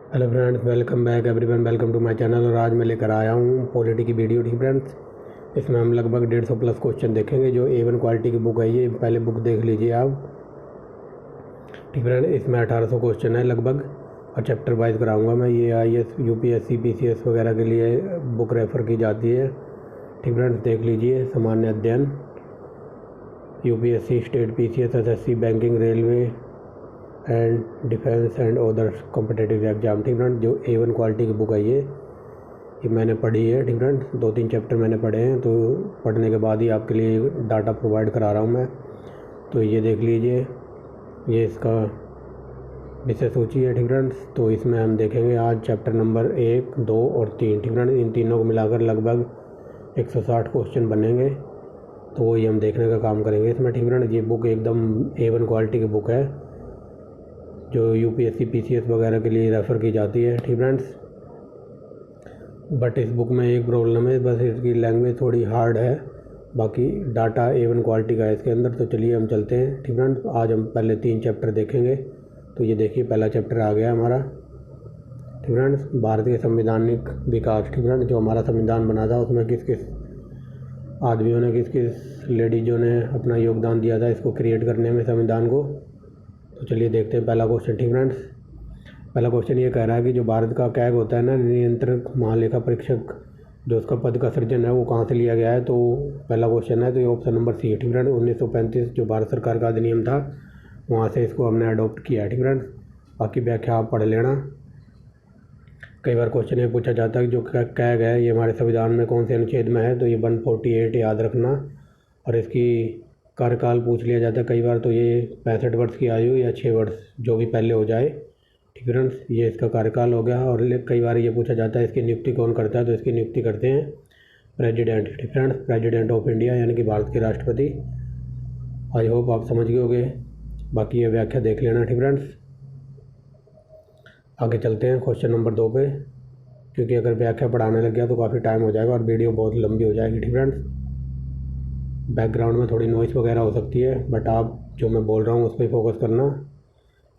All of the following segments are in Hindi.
Hello friends, welcome back everyone, welcome to my channel. और आज मैं लेकर आया हूँ पॉलिटी की वीडियो। ठीक फ्रेंड्स, इसमें हम लगभग 150 प्लस क्वेश्चन देखेंगे। जो A1 क्वालिटी की बुक है, ये पहले बुक देख लीजिए आप। ठीक फ्रेंड्स, इसमें 1800 क्वेश्चन है लगभग, और चैप्टर वाइज कराऊंगा मैं। ये IAS UPSC PCS वगैरह के लिए बुक रेफ़र की जाती है। ठीक फ्रेंड्स, देख लीजिए। सामान्य अध्ययन, UPSC, state, PCS, SSC, banking, railway and defence and other competitive exam. ठीक फ्रेंड, जो A1 क्वालिटी की बुक है ये मैंने पढ़ी है। ठीक फ्रेंड, 2-3 चैप्टर मैंने पढ़े हैं, तो पढ़ने के बाद ही आपके लिए डाटा प्रोवाइड करा रहा हूँ मैं। तो ये देख लीजिए, ये इसका विषय सूची है। ठीक फ्रेंड्स, तो इसमें हम देखेंगे आज चैप्टर नंबर 1, 2 और 3। ठीक फ्रेंड, इन तीनों को मिलाकर लगभग 160 क्वेश्चन बनेंगे, तो वही हम देखने का काम करेंगे इसमें। ठीक फ्रेंड, ये बुक एकदम A1 क्वालिटी की बुक है, जो UPSC PCS वगैरह के लिए रेफ़र की जाती है। ठीक फ्रेंड्स, बट इस बुक में एक प्रॉब्लम है, बस इसकी लैंग्वेज थोड़ी हार्ड है। बाकी डाटा A1 क्वालिटी का है इसके अंदर। तो चलिए हम चलते हैं। ठीक फ्रेंड्स, आज हम पहले 3 चैप्टर देखेंगे। तो ये देखिए, पहला चैप्टर आ गया हमारा। ठीक फ्रेंड्स, भारत के संवैधानिक विकास। ठीक फ्रेंड्स, जो हमारा संविधान बना था, उसमें किस किस आदमियों ने, किस किस लेडीज़ों ने अपना योगदान दिया था इसको क्रिएट करने में, संविधान को। तो चलिए देखते हैं पहला क्वेश्चन। ठीक फ्रेंड्स, पहला क्वेश्चन ये कह रहा है कि जो भारत का कैग होता है ना, नियंत्रक महालेखा परीक्षक, जो उसका पद का सृजन है वो कहाँ से लिया गया है। तो पहला क्वेश्चन है, तो ये ऑप्शन नंबर सी है। ठीक फ्रेंड, 1935 जो भारत सरकार का अधिनियम था, वहाँ से इसको हमने अडॉप्ट किया है। ठीक फ्रेंड, बाकी व्याख्या आप पढ़ लेना। कई बार क्वेश्चन ये पूछा जाता है कि जो कैग है ये हमारे संविधान में कौन से अनुच्छेद में है। तो ये 148 याद रखना। और इसकी कार्यकाल पूछ लिया जाता है कई बार, तो ये 65 वर्ष की आयु या 6 वर्ष, जो भी पहले हो जाए। ठीक फ्रेंड्स, ये इसका कार्यकाल हो गया। और कई बार ये पूछा जाता है इसकी नियुक्ति कौन करता है। तो इसकी नियुक्ति करते हैं प्रेसिडेंट। ठीक फ्रेंड्स, प्रेसिडेंट ऑफ इंडिया, यानी कि भारत के राष्ट्रपति। आई होप आप समझ गए होंगे, बाकी ये व्याख्या देख लेना। ठीक फ्रेंड्स, आगे चलते हैं क्वेश्चन नंबर 2 पे, क्योंकि अगर व्याख्या पढ़ाने लग गया तो काफ़ी टाइम हो जाएगा और वीडियो बहुत लंबी हो जाएगी। ठीक फ्रेंड्स, बैकग्राउंड में थोड़ी नॉइस वगैरह हो सकती है, बट आप जो मैं बोल रहा हूँ उस पर फोकस करना।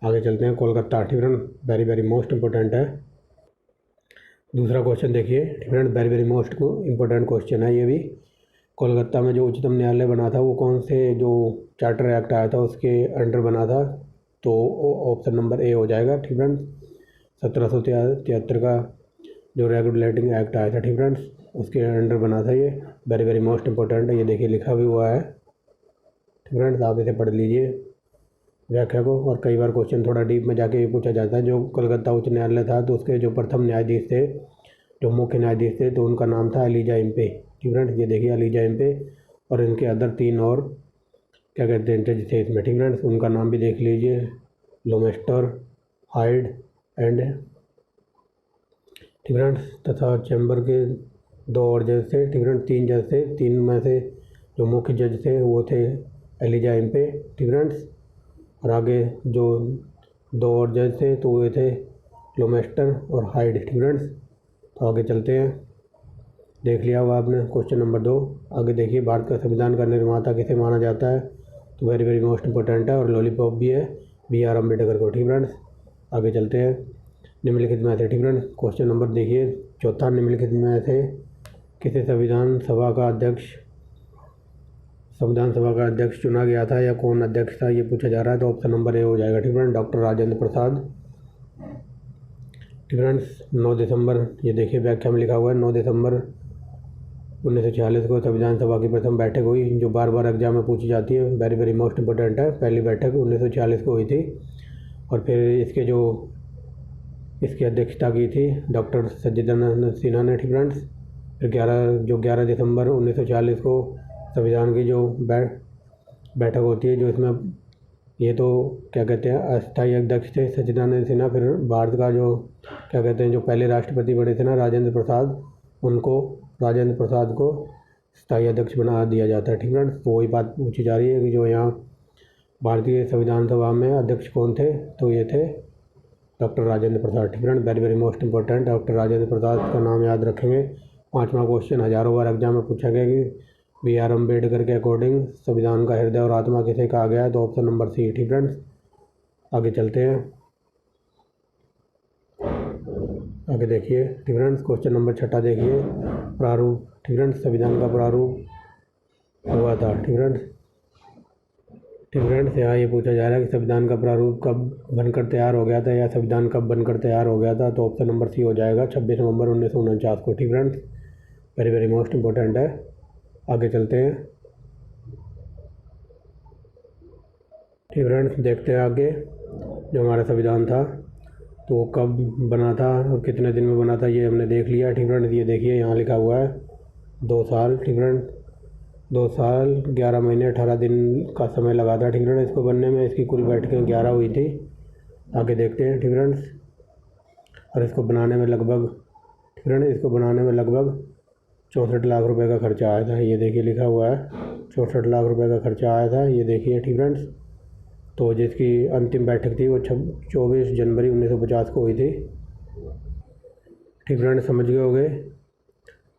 आगे चलते हैं। कोलकाता। ठीक friend, very very most important है। दूसरा क्वेश्चन देखिए। ठीक friend, very very most important question है ये भी। कोलकाता में जो उच्चतम न्यायालय बना था वो कौन से, जो चार्टर एक्ट आया था उसके अंडर बना था। तो ऑप्शन नंबर ए हो जाएगा। ठीक फ्रेंड्स, 1773 का जो रेगुलेटिंग एक्ट आया था, ठीक फ्रेंड्स, उसके अंडर बना था ये। वेरी वेरी मोस्ट इम्पोर्टेंट है, ये देखिए लिखा भी हुआ है। ठीक फ्रेंड्स, आप इसे पढ़ लीजिए व्याख्या को। और कई बार क्वेश्चन थोड़ा डीप में जाके ये पूछा जाता है, जो कलकत्ता उच्च न्यायालय था, तो उसके जो प्रथम न्यायाधीश थे, जो मुख्य न्यायाधीश थे, तो उनका नाम था एलिजा इम्पे। ठीक फ्रेंड्स, ये देखिए एलिजा इम्पे। और इनके अदर 3 और क्या कहते हैं जज थे इसमें। ठीक फ्रेंड्स, उनका नाम भी देख लीजिए, लोमेस्टर, हाइड एंड। ठीक फ्रेंड्स, तथा चैम्बर के 2 और जज थे। ठीक फ्रेंड्स, 3 जज थे। 3 में से जो मुख्य जज थे वो थे एलिजा इम्पे। ठीक फ्रेंड्स, और आगे जो 2 और जज थे तो वो थे लोमेस्टर और हाइड। ठीक फ्रेंड्स, तो आगे चलते हैं। देख लिया हुआ आपने क्वेश्चन नंबर 2। आगे देखिए, भारत का संविधान का निर्माता किसे माना जाता है। तो वेरी वेरी मोस्ट इम्पोर्टेंट है, और लॉलीपॉप भी है BR अम्बेडकर को। ठीक फ्रेंड्स, आगे चलते हैं। निम्नलिखित में से, ठीक फ्रेंड्स, क्वेश्चन नंबर देखिए चौथा, निम्नलिखित में से किसे संविधान सभा का अध्यक्ष चुना गया था, या कौन अध्यक्ष था, ये पूछा जा रहा है। तो ऑप्शन नंबर ए हो जाएगा। ठीक फ्रेंड, डॉक्टर राजेंद्र प्रसाद। ठीक फ्रेंड्स, 9 दिसंबर, ये देखिए व्याख्या में लिखा हुआ है, 9 दिसंबर 1946 को संविधान सभा की प्रथम बैठक हुई, जो बार बार एग्जाम में पूछी जाती है। वेरी वेरी मोस्ट इम्पोर्टेंट है। पहली बैठक 1946 को हुई थी, और फिर इसकी अध्यक्षता की थी डॉक्टर सच्चिदानंद सिन्हा ने। ठीक फ्रेंड्स, फिर 11 दिसंबर 1946 को संविधान की जो बैठक होती है, जो इसमें ये तो क्या कहते हैं अस्थायी अध्यक्ष थे सच्चिदानंद सिन्हा। फिर भारत का जो क्या कहते हैं जो पहले राष्ट्रपति बने थे ना, राजेंद्र प्रसाद को स्थायी अध्यक्ष बना दिया जाता है। ठीक है, तो वही बात पूछी जा रही है कि जो यहाँ भारतीय संविधान सभा में अध्यक्ष कौन थे। तो ये थे डॉक्टर राजेंद्र प्रसाद। ठीक है, very very most important, doctor Rajendra Prasad का नाम याद रखेंगे। 5वां क्वेश्चन हज़ारों बार एग्जाम में पूछा गया कि BR अम्बेडकर के अकॉर्डिंग संविधान का हृदय और आत्मा किसे कहा गया है। तो ऑप्शन नंबर सी। ठीक फ्रेंड्स, आगे चलते हैं। आगे देखिए ठीक फ्रेंड्स, क्वेश्चन नंबर 6 देखिए, प्रारूप ठीक फ्रेंड्स, संविधान का प्रारूप हुआ था ठीक फ्रेंड्स। ठीक फ्रेंड्स, यहाँ ये पूछा जा रहा है कि संविधान का प्रारूप कब बनकर तैयार हो गया था, या संविधान कब बनकर तैयार हो गया था। तो ऑप्शन नंबर सी हो जाएगा 26 नवंबर 1949 को। ठीक friends, very very most important है। आगे चलते हैं। ठीक फ्रेंड्स, देखते हैं आगे जो हमारा संविधान था तो वो कब बना था और कितने दिन में बना था, ये हमने देख लिया। ठीक फ्रेंड्स, ये देखिए यहाँ लिखा हुआ है 2 साल। ठीक फ्रेंड्स, 2 साल 11 महीने 18 दिन का समय लगा था। ठीक फ्रेंड्स, इसको बनने में इसकी कुल बैठकें 11 हुई थी। आगे देखते हैं। ठीक फ्रेंड्स, और इसको बनाने में लगभग ठीक फ्रेंड्स, इसको बनाने में लगभग 64 लाख रुपए का खर्चा आया था। ये देखिए लिखा हुआ है 64 लाख रुपए का खर्चा आया था। ये देखिए ठीक फ्रेंड्स, तो जिसकी अंतिम बैठक थी वो 24 जनवरी 1950 को हुई थी। ठीक फ्रेंड्स, समझ गए होंगे।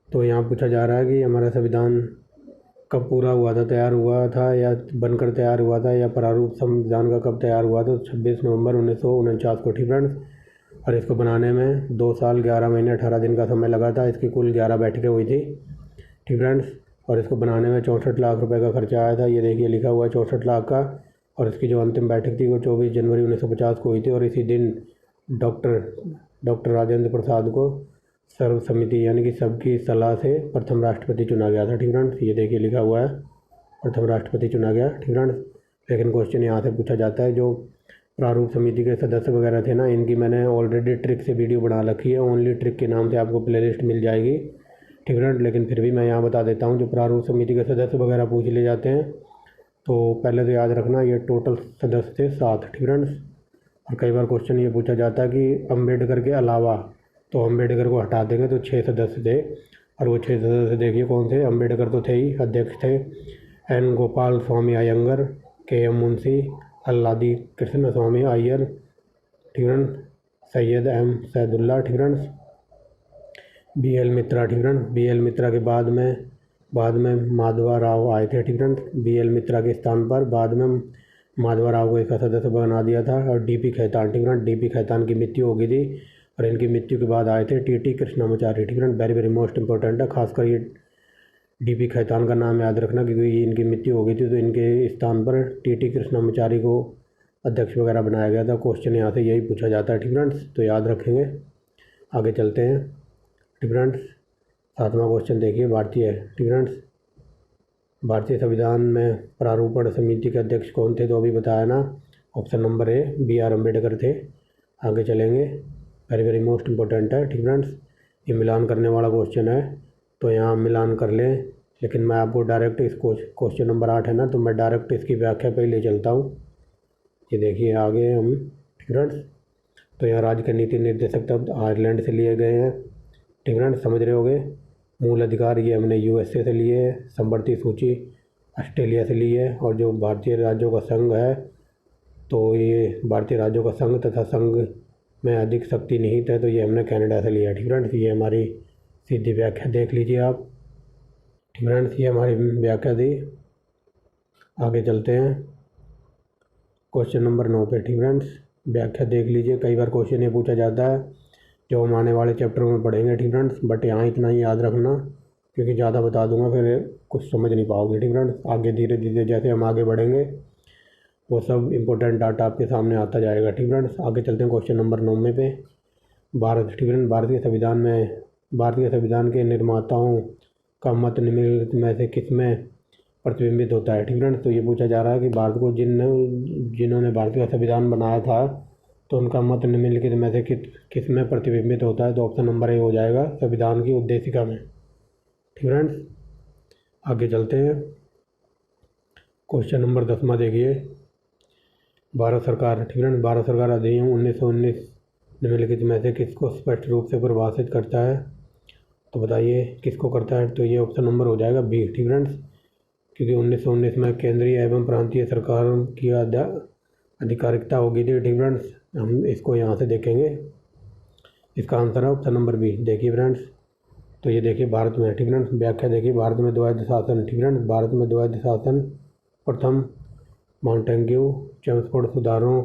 तो यहाँ पूछा जा रहा है कि हमारा संविधान कब पूरा हुआ था, तैयार हुआ था, या बनकर तैयार हुआ था, या प्रारूप संविधान का कब तैयार हुआ था। 26 नवंबर 1949 को। ठीक फ्रेंड्स, और इसको बनाने में 2 साल 11 महीने 18 दिन का समय लगा था। इसकी कुल 11 बैठकें हुई थी। ठीक फ्रेंड्स, और इसको बनाने में 64 लाख रुपए का खर्चा आया था। ये देखिए लिखा हुआ है 64 लाख का। और इसकी जो अंतिम बैठक थी वो 24 जनवरी 1950 को हुई थी। और इसी दिन डॉक्टर राजेंद्र प्रसाद को सर्वसम्मति यानी कि सबकी सलाह से प्रथम राष्ट्रपति चुना गया था। ठीक फ्रेंड्स, ये देखिए लिखा हुआ है प्रथम राष्ट्रपति चुना गया। ठीक फ्रेंड्स, लेकिन क्वेश्चन यहाँ से पूछा जाता है, जो प्रारूप समिति के सदस्य वगैरह थे ना, इनकी मैंने ऑलरेडी ट्रिक से वीडियो बना रखी है। ओनली ट्रिक के नाम से आपको प्लेलिस्ट मिल जाएगी। ठीक फ्रेंड्स, लेकिन फिर भी मैं यहाँ बता देता हूँ, जो प्रारूप समिति के सदस्य वगैरह पूछ लिए जाते हैं तो पहले तो याद रखना ये टोटल सदस्य थे 7। ठीक फ्रेंड्स, और कई बार क्वेश्चन ये पूछा जाता है कि अम्बेडकर के अलावा, तो अम्बेडकर को हटा देंगे तो 6 सदस्य थे। और वो 6 सदस्य देखिए कौन थे। अम्बेडकर तो थे ही, अध्यक्ष थे एन गोपाल स्वामी अयंगर, के एम मुंशी, अल्लादी कृष्ण स्वामी अय्यर, ठीक फ्रेंड्स, सैयद एम सैदुल्ला, ठीक फ्रेंड्स, बी एल मित्रा। ठीक फ्रेंड्स, बी एल मित्रा के बाद में माधवा राव आए थे। ठीक फ्रेंड्स, बी एल मित्रा के स्थान पर बाद में माधवा राव को इसका सदस्य बना दिया था। और डी पी खैतान, ठीक फ्रेंड्स, डी पी खैतान की मृत्यु हो गई थी और इनकी मृत्यु के बाद आए थे टी टी कृष्णामाचारी। ठीक friends, very very most important है, खासकर ये डी पी खैतान का नाम याद रखना, क्योंकि इनकी मृत्यु हो गई थी तो इनके स्थान पर टी टी कृष्णामाचारी को अध्यक्ष वगैरह बनाया गया था। क्वेश्चन यहाँ से यही पूछा जाता है। ठीक फ्रेंड्स, तो याद रखेंगे। आगे चलते हैं। ठीक फ्रेंड्स, 7वां क्वेश्चन देखिए, भारतीय। ठीक फ्रेंड्स, भारतीय संविधान में प्रारूपण समिति के अध्यक्ष कौन थे, तो अभी बताया ना, option number A B R Ambedkar थे। आगे चलेंगे, वेरी वेरी मोस्ट इंपॉर्टेंट है। ठीक फ्रेंड्स, ये मिलान करने वाला क्वेश्चन है तो यहाँ मिलान कर लें, लेकिन मैं आपको डायरेक्ट इस क्वेश्चन नंबर 8 है ना, तो मैं डायरेक्ट इसकी व्याख्या पे ही ले चलता हूँ। ये देखिए आगे हम। ठीक फ्रेंड्स, तो यहाँ राज्य के नीति निर्देशक शब्द आयरलैंड से लिए गए हैं। ठीक फ्रेंड्स, समझ रहे होंगे। मूल अधिकार ये हमने यूएसए से लिए है। संवर्ती सूची ऑस्ट्रेलिया से ली है। और जो भारतीय राज्यों का संघ है तो ये भारतीय राज्यों का संघ तथा संघ में अधिक शक्ति निहित है, तो ये हमने कनाडा से लिया है। ठीक फ्रेंड्स, ये हमारी सीधी व्याख्या देख लीजिए आप। ठीक फ्रेंड्स, ये हमारी व्याख्या थी। आगे चलते हैं क्वेश्चन नंबर 9 पे। ठीक फ्रेंड्स, व्याख्या देख लीजिए। कई बार क्वेश्चन ये पूछा जाता है जो हम आने वाले चैप्टर में पढ़ेंगे। ठीक फ्रेंड्स, बट यहाँ इतना ही याद रखना, क्योंकि ज़्यादा बता दूंगा फिर कुछ समझ नहीं पाओगे। ठीक फ्रेंड्स, आगे धीरे धीरे जैसे हम आगे बढ़ेंगे वो सब इंपॉर्टेंट डाटा आपके सामने आता जाएगा। ठीक फ्रेंड्स, आगे चलते हैं क्वेश्चन नंबर 9 पे। भारत। ठीक फ्रेंड्स, भारतीय संविधान के निर्माताओं का मत निम्नलिखित में से किस में प्रतिबिंबित होता है। ठीक फ्रेंड्स, तो ये पूछा जा रहा है कि भारत को जिन्होंने भारतीय संविधान बनाया था तो उनका मत निम्नलिखित में से किस में प्रतिबिंबित होता है। तो ऑप्शन नंबर ए हो जाएगा संविधान की उद्देशिका में। ठीक फ्रेंड्स, आगे चलते हैं। क्वेश्चन नंबर 10वां देखिए, भारत सरकार। ठीक फ्रेंड्स, भारत सरकार अधिनियम 1919 निम्नलिखित में से किसको स्पष्ट रूप से परिभाषित करता है, तो बताइए किसको करता है। तो ये ऑप्शन नंबर हो जाएगा बी। ठीक फ्रेंड्स, क्योंकि 1919 में केंद्रीय एवं प्रांतीय सरकारों की अधिकारिकता होगी थी। ठीक फ्रेंड्स, हम इसको यहाँ से देखेंगे। इसका आंसर है ऑप्शन नंबर बी। देखिए फ्रेंड्स, तो ये देखिए भारत में। ठीक फ्रेंड्स, व्याख्या देखिए, भारत में द्वैध शासन। ठीक फ्रेंड्स, भारत में द्वैध शासन प्रथम मॉन्टेग्यू चेम्सफोर्ड सुधारों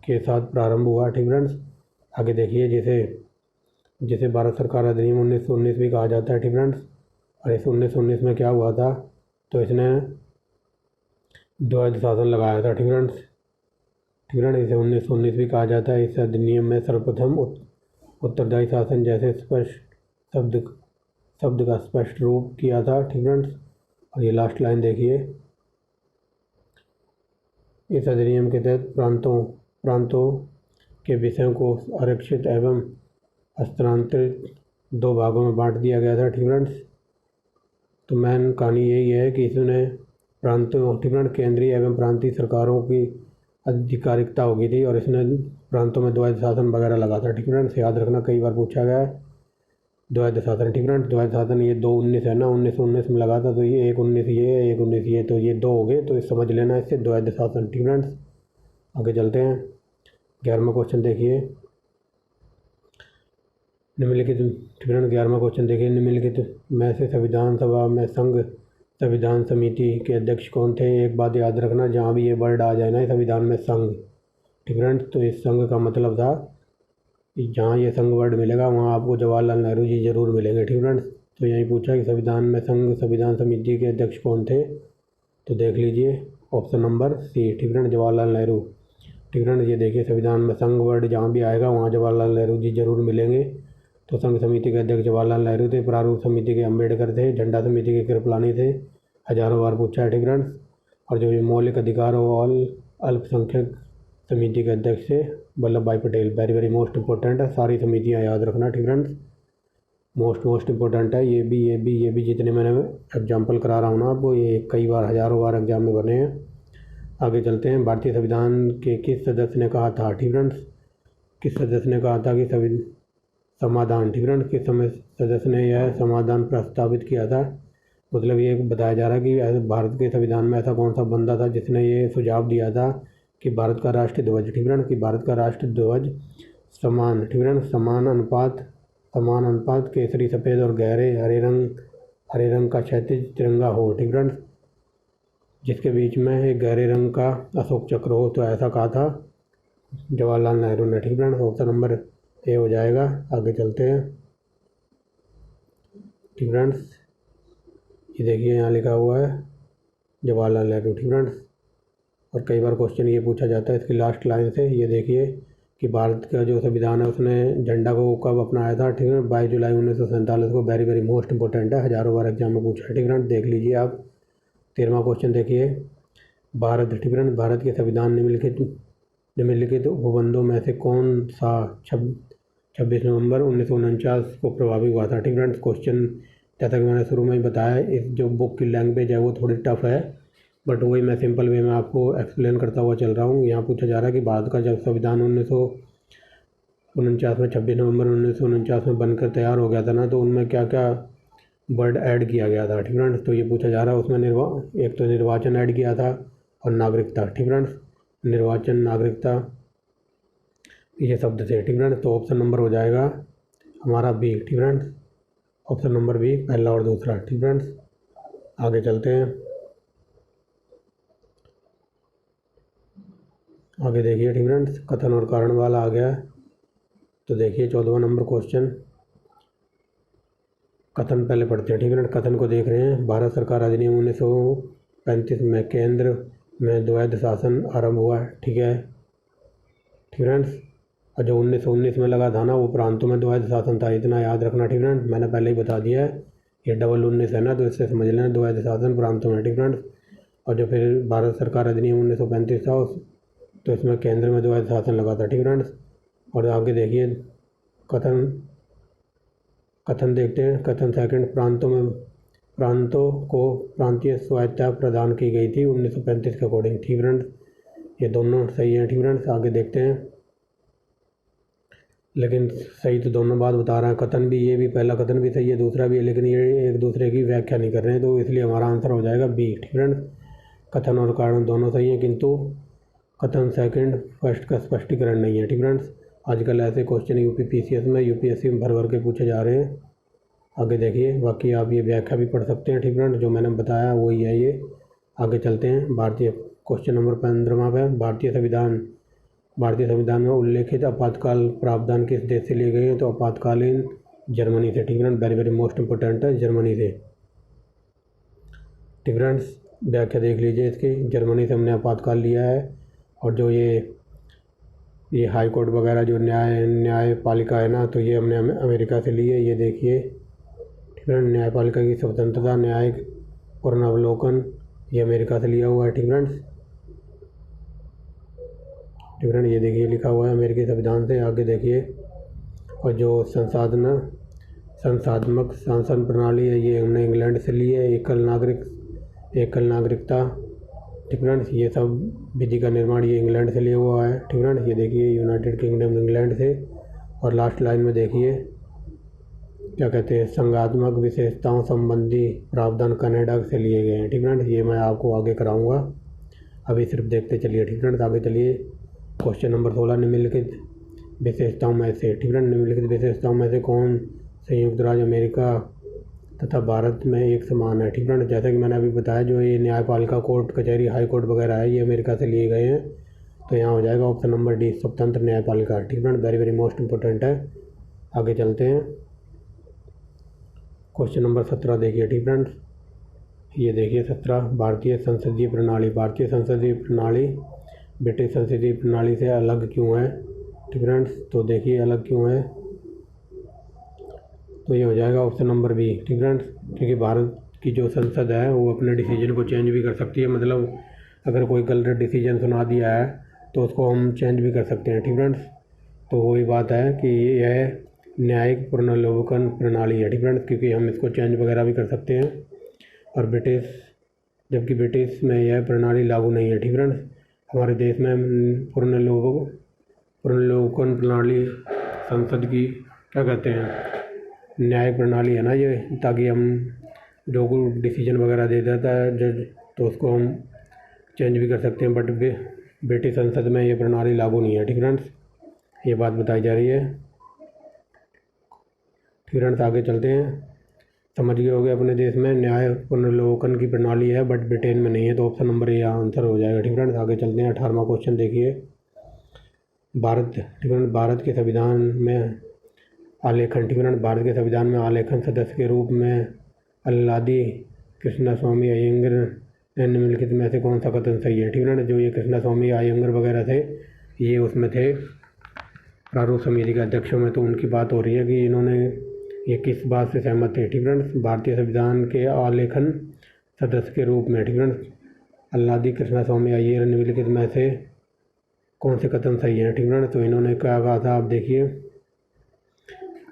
के साथ प्रारंभ हुआ। ठीक फ्रेंड्स, आगे देखिए, जिसे जिसे भारत सरकार अधिनियम 1919 भी कहा जाता है। ठीक फ्रेंड्स, और इस 1919 में क्या हुआ था, तो इसने द्वैध शासन लगाया था। ठीक फ्रेंड्स, इसे 1919 भी कहा जाता है। इस अधिनियम में सर्वप्रथम उत्तरदायी शासन जैसे शब्द का स्पष्ट रूप किया था। ठीक फ्रेंड्स, और ये लास्ट लाइन देखिए, इस अधिनियम के तहत प्रांतों के विषयों को आरक्षित एवं हस्तांतरित 2 भागों में बांट दिया गया था। ठीक फ्रेंड्स, तो मेन कहानी यही है कि इसने केंद्रीय एवं प्रांतीय सरकारों की आधिकारिकता हो गई थी और इसने प्रांतों में द्वैध शासन वगैरह लगा था। ठीक फ्रेंड्स, याद रखना, कई बार पूछा गया है द्वैध शासन। ठीक फ्रेंड्स, द्वैध शासन ये 2-19 है ना, 1919 में लगा था, तो ये 1-19 ये 1-19 ये, तो ये 2 हो गए, तो समझ लेना इससे द्वैध शासन। ठीक फ्रेंड्स, आगे चलते हैं। 11वां क्वेश्चन देखिए, निम्नलिखित। ठीक फ्रेंड्स, 11वां क्वेश्चन देखिए, निम्नलिखित में से संविधान सभा में संघ संविधान समिति के अध्यक्ष कौन थे। एक बात याद रखना, जहाँ भी ये वर्ड आ जाए ना संविधान में संघ, ठीक फ्रेंड्स, तो इस संघ का मतलब था कि जहाँ ये संघ वर्ड मिलेगा वहाँ आपको जवाहरलाल नेहरू जी जरूर मिलेंगे। ठीक फ्रेंड्स, तो यही पूछा कि संविधान में संघ संविधान समिति के अध्यक्ष कौन थे, तो देख लीजिए ऑप्शन नंबर सी। ठीक फ्रेंड्स, जवाहरलाल नेहरू। ठीक फ्रेंड्स, ये देखिए संविधान में संघ वर्ड जहाँ भी आएगा वहाँ जवाहरलाल नेहरू जी जरूर मिलेंगे। तो संघ समिति के अध्यक्ष जवाहरलाल नेहरू थे, प्रारूप समिति के अम्बेडकर थे, झंडा समिति के कृपलानी थे, हजारों बार पूछा है। ठीक फ्रेंड्स, और जो मौलिक अधिकारों और अल्पसंख्यक समिति के अध्यक्ष थे वल्लभ भाई Patel. Very very most important है, सारी समितियाँ याद रखना। ठीक फ्रेंड्स, मोस्ट इंपॉर्टेंट है, ये भी जितने मैंने एग्जाम्पल करा रहा हूँ ना आपको, ये कई बार हजारों बार एग्जाम में बने हैं। आगे चलते हैं। भारतीय संविधान के किस सदस्य ने कहा था। ठीक फ्रेंड्स, किस सदस्य ने कहा था कि समाधान। ठीक फ्रेंड्स, किस सदस्य ने यह समाधान प्रस्तावित किया था, मतलब ये बताया जा रहा है कि भारत के संविधान में ऐसा कौन सा बंदा था जिसने ये सुझाव दिया था कि भारत का राष्ट्रीय ध्वज, ठीक फ्रेंड्स, कि भारत का राष्ट्रीय ध्वज समान, ठीक फ्रेंड्स, समान अनुपात केसरी सफ़ेद और गहरे हरे रंग का क्षैतिज तिरंगा हो। ठीक फ्रेंड्स, जिसके बीच में एक गहरे रंग का अशोक चक्र हो, तो ऐसा कहा था जवाहरलाल नेहरू ने। ठीक फ्रेंड्स, ऑप्शन नंबर ए हो जाएगा। आगे चलते हैं। ठीक फ्रेंड्स, ये देखिए यहाँ लिखा हुआ है जवाहरलाल नेहरू। ठीक फ्रेंड्स, और कई बार क्वेश्चन ये पूछा जाता है इसकी लास्ट लाइन से। ये देखिए कि भारत का जो संविधान है उसने झंडा को कब अपनाया था। ठीक है, 22 जुलाई 1947 को। वेरी वेरी मोस्ट इंपॉर्टेंट है, हजारों बार एग्जाम में पूछा है। ठीक फ्रेंड्स, देख लीजिए आप। 13वां क्वेश्चन देखिए, भारत, ठीक फ्रेंड्स, भारत के संविधान निम्नलिखित उपबंधों में से कौन सा 26 नवंबर 1949 को प्रभावी हुआ था। ठीक फ्रेंड्स, क्वेश्चन जैसा कि मैंने शुरू में ही बताया, इस जो बुक की लैंग्वेज है वो थोड़ी टफ है, बट वही मैं सिंपल वे में आपको एक्सप्लेन करता हुआ चल रहा हूँ। यहाँ पूछा जा रहा है कि भारत का जब संविधान 1949 में 26 नवंबर 1949 में बनकर तैयार हो गया था ना, तो उनमें क्या क्या वर्ड ऐड किया गया था। ठीक फ्रेंड्स, तो ये पूछा जा रहा है उसमें एक तो निर्वाचन ऐड किया था और नागरिकता। ठीक फ्रेंड्स, निर्वाचन, नागरिकता, ये शब्द थे। ठीक फ्रेंड्स, तो ऑप्शन नंबर हो जाएगा हमारा बी। ठीक फ्रेंड्स, ऑप्शन नंबर बी, पहला और दूसरा। ठीक फ्रेंड्स, आगे चलते हैं। आगे देखिए, ठीक फ्रेंड्स, कथन और कारण वाला आ गया। तो देखिए 14वां नंबर क्वेश्चन, कथन पहले पढ़ते हैं। ठीक फ्रेंड्स, कथन को देख रहे हैं। भारत सरकार अधिनियम 1935 में केंद्र में द्वैध शासन आरंभ हुआ। ठीक है, ठीक फ्रेंड्स, और जो 1919 में लगा था ना वो प्रांतों में द्वैध शासन था, इतना याद रखना। ठीक फ्रेंड्स, मैंने पहले ही बता दिया है, ये डबल 19 है ना, तो इससे समझ लेना द्वैध शासन प्रांतों में। ठीक फ्रेंड्स, और जो फिर भारत सरकार अधिनियम 1935 था तो इसमें केंद्र में द्वैध शासन लगा था। ठीक फ्रेंड्स, और आगे देखिए कथन देखते हैं। कथन सेकंड, प्रांतों को प्रांतीय स्वायत्तता प्रदान की गई थी 1935 के अकॉर्डिंग। ठीक फ्रेंड्स, ये दोनों सही हैं। ठीक फ्रेंड्स, आगे देखते हैं, लेकिन सही तो दोनों बात बता रहे हैं। कथन भी, ये भी पहला कथन भी सही है, दूसरा भी है, लेकिन ये एक दूसरे की व्याख्या नहीं कर रहे हैं, तो इसलिए हमारा आंसर हो जाएगा बी। ठीक फ्रेंड्स, कथन और कारण दोनों सही हैं, किंतु कथन सेकंड फर्स्ट का स्पष्टीकरण नहीं है। ठीक फ्रेंड्स, आजकल ऐसे क्वेश्चन PCS में UPSC में भर के पूछे जा रहे हैं। आगे देखिए, बाकी आप ये व्याख्या भी पढ़ सकते हैं। ठीक फ्रेंड्स, जो मैंने बताया वही है ये। आगे चलते हैं। भारतीय क्वेश्चन नंबर 15वां पे, भारतीय संविधान भारतीय संविधान में उल्लेखित आपातकाल प्रावधान किस देश से लिए गए हैं? तो आपातकालीन जर्मनी से। ठीक friends, very very most important है, जर्मनी से। ठीक फ्रेंड्स, व्याख्या देख लीजिए इसकी। जर्मनी से हमने आपातकाल लिया है, और जो ये हाई कोर्ट वगैरह जो न्यायपालिका है ना, तो ये हमने अमेरिका से ली है। ये देखिए ठीक फ्रेंड्स, न्यायपालिका की स्वतंत्रता, न्यायिक पुनरावलोकन, ये अमेरिका से लिया हुआ है। ठीक फ्रेंड्स, ये देखिए लिखा हुआ है अमेरिकी संविधान से। आगे देखिए, और जो संसाधनात्मक शासन प्रणाली है, ये हमने इंग्लैंड से ली है। एकल नागरिकता। ठीक फ्रेंड्स, ये सब विधि का निर्माण ये इंग्लैंड से लिया हुआ है। ठीक फ्रेंड्स, ये देखिए यूनाइटेड किंगडम इंग्लैंड से। और लास्ट लाइन में देखिए क्या कहते हैं, संघात्मक विशेषताओं संबंधी प्रावधान कनाडा से लिए गए हैं। ठीक फ्रेंड्स, ये मैं आपको आगे कराऊंगा, अभी सिर्फ देखते चलिए। ठीक फ्रेंड्स, आगे चलिए। क्वेश्चन नंबर 16, निम्नलिखित विशेषताओं में से। ठीक फ्रेंड्स, निम्नलिखित विशेषताओं में से कौन संयुक्त राज्य अमेरिका तथा भारत में एक समान है? ठीक फ्रेंड्स, जैसा कि मैंने अभी बताया, जो ये न्यायपालिका, कोर्ट कचहरी, हाई कोर्ट वगैरह है, ये अमेरिका से लिए गए हैं। तो यहाँ हो जाएगा ऑप्शन नंबर डी, स्वतंत्र न्यायपालिका। ठीक friends, very very most important है। आगे चलते हैं। क्वेश्चन नंबर 17 देखिए। ठीक फ्रेंड्स, ये देखिए 17, भारतीय संसदीय प्रणाली। भारतीय संसदीय प्रणाली ब्रिटिश संसदीय प्रणाली से अलग क्यों है? ठीक फ्रेंड्स, तो देखिए अलग क्यों है, तो ये हो जाएगा ऑप्शन नंबर बी। ठीक फ्रेंड्स, क्योंकि भारत की जो संसद है वो अपने डिसीजन को चेंज भी कर सकती है। मतलब अगर कोई गलत डिसीजन सुना दिया है तो उसको हम चेंज भी कर सकते हैं। ठीक फ्रेंड्स, तो वही बात है कि यह न्यायिक पुनरावलोकन प्रणाली है। ठीक फ्रेंड्स, क्योंकि हम इसको चेंज वगैरह भी कर सकते हैं। और जबकि ब्रिटिश में यह प्रणाली लागू नहीं है। ठीक फ्रेंड्स, हमारे देश में पुनरावलोकन प्रणाली संसद की क्या कहते हैं, न्यायिक प्रणाली है ना ये, ताकि हम जो डिसीजन वगैरह दे देता है जज, तो उसको हम चेंज भी कर सकते हैं। बट ब्रिटिश संसद में ये प्रणाली लागू नहीं है। ठीक फ्रेंड्स, ये बात बताई जा रही है। ठीक फ्रेंड्स, आगे चलते हैं। समझ गए होंगे अपने देश में न्याय पुनर्लोकन की प्रणाली है, बट ब्रिटेन में नहीं है, तो ऑप्शन नंबर ए आंसर हो जाएगा। ठीक फ्रेंड्स, आगे चलते हैं। 18वां क्वेश्चन देखिए। ठीक फ्रेंड्स, भारत के संविधान में आलेखन। ठीक फ्रेंड्स, भारत के संविधान में आलेखन सदस्य के रूप में अल्लादी कृष्णास्वामी अयंगर निम्नलिखित में से कौन सा कथन सही है? ठीक फ्रेंड्स, जो ये कृष्णास्वामी अयंगर वगैरह थे, ये उसमें थे प्रारूप समिति के अध्यक्षों में। तो उनकी बात हो रही है कि इन्होंने ये किस बात से सहमत थे? ठीक फ्रेंड्स, भारतीय संविधान के आलेखन सदस्य के रूप में। ठीक फ्रेंड्स, अल्लादी कृष्णास्वामी अय्यर निम्नलिखित में से कौन से कथन सही है? ठीक फ्रेंड्स, तो इन्होंने क्या कहा था, आप देखिए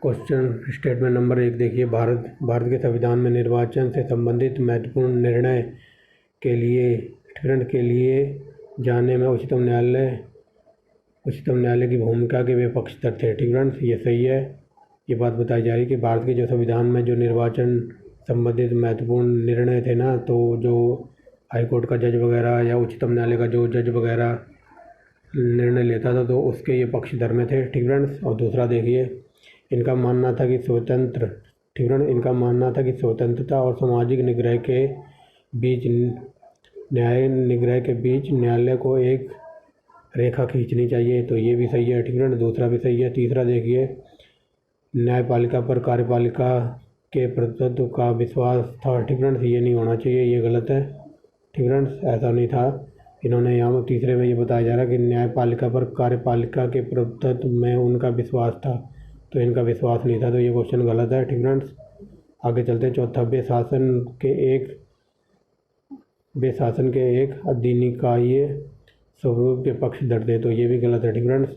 क्वेश्चन स्टेटमेंट नंबर 1 देखिए। भारत के संविधान में निर्वाचन से संबंधित महत्वपूर्ण निर्णय के लिए जाने में उच्चतम न्यायालय की भूमिका के वे पक्षधर थे। ठीक फ्रेंड्स, ये सही है। ये बात बताई जा रही है कि भारत के जो संविधान में जो निर्वाचन संबंधित महत्वपूर्ण निर्णय थे ना, तो जो हाई कोर्ट का जज वगैरह या उच्चतम न्यायालय का जो जज वगैरह निर्णय लेता था, तो उसके ये पक्षधर में थे। ठीक फ्रेंड्स, और दूसरा देखिए, इनका मानना था कि स्वतंत्रता और सामाजिक निग्रह के बीच न्यायालय को एक रेखा खींचनी चाहिए, तो ये भी सही है। ठीक फ्रेंड्स, दूसरा भी सही है। तीसरा देखिए, न्यायपालिका पर कार्यपालिका के प्रभुत्व का विश्वास था। ठीक फ्रेंड्स, ये नहीं होना चाहिए, ये गलत है। ठीक फ्रेंड्स, ऐसा नहीं था। इन्होंने यहाँ तीसरे में ये बताया जा रहा है कि न्यायपालिका पर कार्यपालिका के प्रभुत्व में उनका विश्वास था, तो इनका विश्वास नहीं था, तो ये क्वेश्चन गलत है। ठीक फ्रेंड्स, आगे चलते हैं। चौथा, वे शासन के एक अधिनिकायीय स्वरूप के पक्षधर थे, तो ये भी गलत है। ठीक फ्रेंड्स,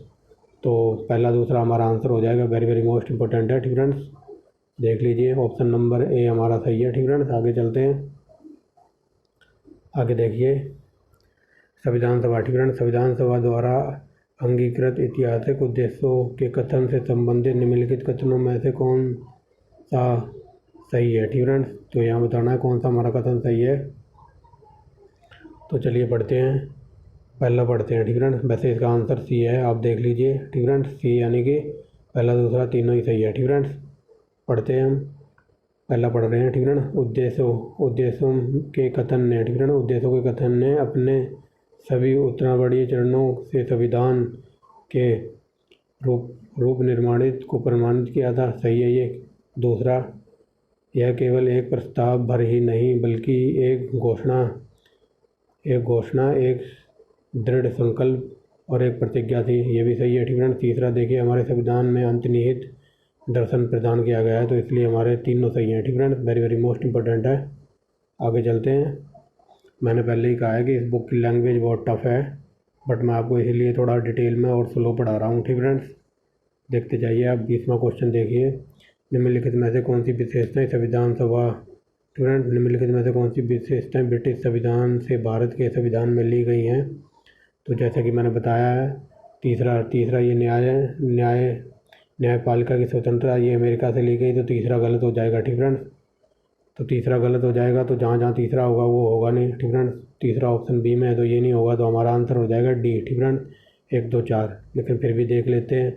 तो पहला दूसरा हमारा आंसर हो जाएगा। वेरी वेरी मोस्ट इंपॉर्टेंट है। ठीक फ्रेंड्स, देख लीजिए ऑप्शन नंबर ए हमारा सही है। ठीक फ्रेंड्स, आगे चलते हैं। आगे देखिए संविधान सभा। ठीक फ्रेंड्स, संविधान सभा द्वारा अंगीकृत ऐतिहासिक उद्देश्यों के कथन से संबंधित निम्नलिखित कथनों में से कौन सा सही है? ठीक फ्रेंड्स, तो यहाँ बताना है कौन सा हमारा कथन सही है। तो चलिए पढ़ते हैं, पहला पढ़ते हैं। ठीक फ्रेंड्स, वैसे इसका आंसर सी है, आप देख लीजिए। ठीक फ्रेंड्स, सी यानी कि पहला दूसरा तीनों ही सही है। ठीक फ्रेंड्स, पढ़ते हैं हम, पहला पढ़ रहे हैं। ठीक फ्रेंड्स, उद्देश्यों के कथन ने। ठीक फ्रेंड्स, उद्देश्यों के कथन ने अपने सभी उत्तरावड़ी चरणों से संविधान के रूप निर्माणित को प्रमाणित किया था, सही है ये। दूसरा, यह केवल एक प्रस्ताव भर ही नहीं बल्कि एक घोषणा, एक दृढ़ संकल्प और एक प्रतिज्ञा थी, ये भी सही है। ठीक है। तीसरा देखिए, हमारे संविधान में अंतर्निहित दर्शन प्रदान किया गया है, तो इसलिए हमारे तीनों सही हैं। ठीक है। वेरी वेरी मोस्ट इम्पोर्टेंट है। आगे चलते हैं। मैंने पहले ही कहा है कि इस बुक की लैंग्वेज बहुत टफ है, बट मैं आपको इसीलिए थोड़ा डिटेल में और स्लो पढ़ा रहा हूँ। ठीक फ्रेंड्स, देखते जाइए आप। 20वां क्वेश्चन देखिए, निम्नलिखित में से कौन सी विशेषताएं संविधान सभा निम्नलिखित में से कौन सी विशेषताएं ब्रिटिश संविधान से भारत के संविधान में ली गई हैं? तो जैसा कि मैंने बताया है, तीसरा ये न्यायपालिका की स्वतंत्रता, ये अमेरिका से ली गई, तो तीसरा गलत हो जाएगा। ठीक फ्रेंड्स, तो तीसरा गलत हो जाएगा, तो जहाँ तीसरा होगा वो होगा नहीं। ठीक फ्रेंड्स, तीसरा ऑप्शन बी में है तो ये नहीं होगा, तो हमारा आंसर हो जाएगा डी। ठीक फ्रेंड्स, 1 2 4। लेकिन फिर भी देख लेते हैं।